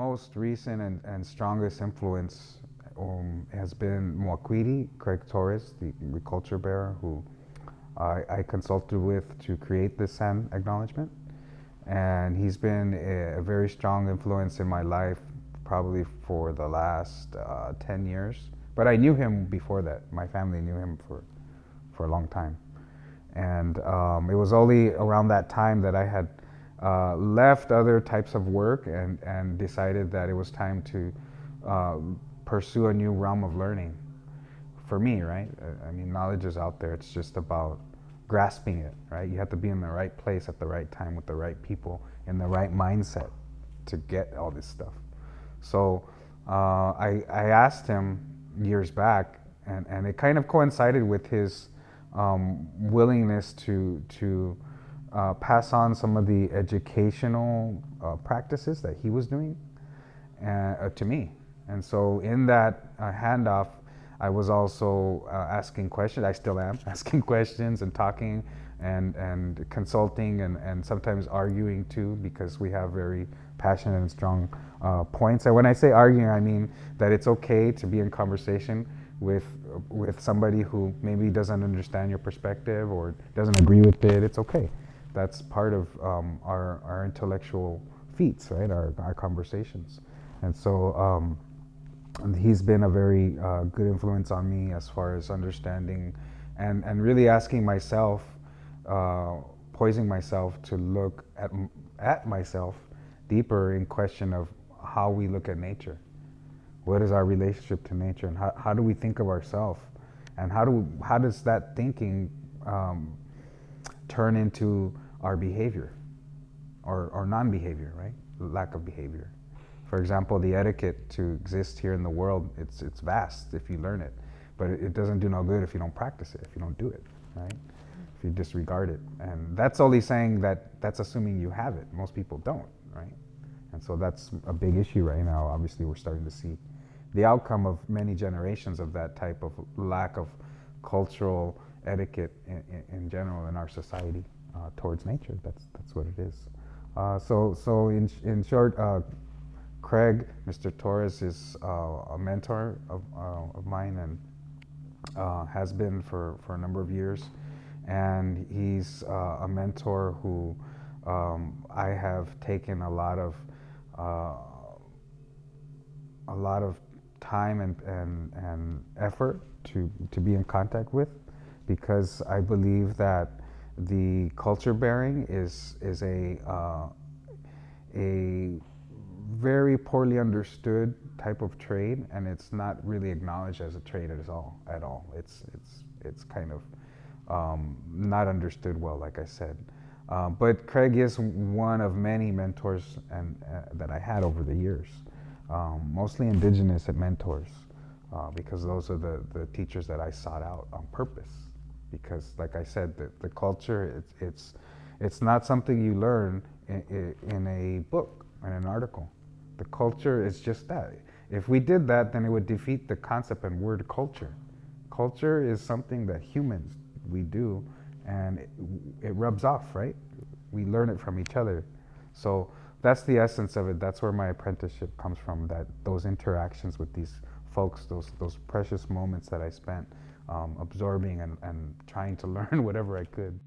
most recent and strongest influence has been Moaquiti, Craig Torres, the culture bearer, who I consulted with to create this Sand Acknowledgment. And he's been a very strong influence in my life, probably for the last 10 years. But I knew him before that. My family knew him for a long time. And it was only around that time that I had left other types of work and decided that it was time to pursue a new realm of learning for me, right? I mean, knowledge is out there. It's just about grasping it, right? You have to be in the right place at the right time with the right people in the right mindset to get all this stuff. So I asked him years back, and it kind of coincided with his willingness to pass on some of the educational practices that he was doing to me. And so in that handoff, I was also asking questions. I still am asking questions and talking and consulting and sometimes arguing too, because we have very passionate and strong points. And when I say arguing, I mean that it's okay to be in conversation with somebody who maybe doesn't understand your perspective or doesn't agree with it. It's okay. That's part of our intellectual feats, right? Our conversations. And so he's been a very good influence on me as far as understanding and really asking myself, poising myself to look at myself deeper in question of how we look at nature. What is our relationship to nature, and how do we think of ourselves, and how does that thinking turn into our behavior or non-behavior, right? Lack of behavior. For example, the etiquette to exist here in the world, it's vast if you learn it, but it doesn't do no good if you don't practice it, if you don't do it, right? If you disregard it. And that's only saying that's assuming you have it. Most people don't, right? And so that's a big issue right now. Obviously, we're starting to see the outcome of many generations of that type of lack of cultural etiquette in general in our society towards nature. That's what it is. So in short, Craig, Mr. Torres, is a mentor of mine and has been for a number of years. And he's a mentor who I have taken a lot of time and effort to be in contact with, because I believe that the culture bearing is a very poorly understood type of trade, and it's not really acknowledged as a trade at all. It's kind of not understood well, like I said. But Craig is one of many mentors that I had over the years, mostly indigenous mentors, because those are the teachers that I sought out on purpose. Because, like I said, the culture, it's not something you learn in a book, in an article. The culture is just that. If we did that, then it would defeat the concept and word culture. Culture is something that humans, we do, and it rubs off, right? We learn it from each other. So that's the essence of it. That's where my apprenticeship comes from, those interactions with these folks, those precious moments that I spent absorbing and trying to learn whatever I could.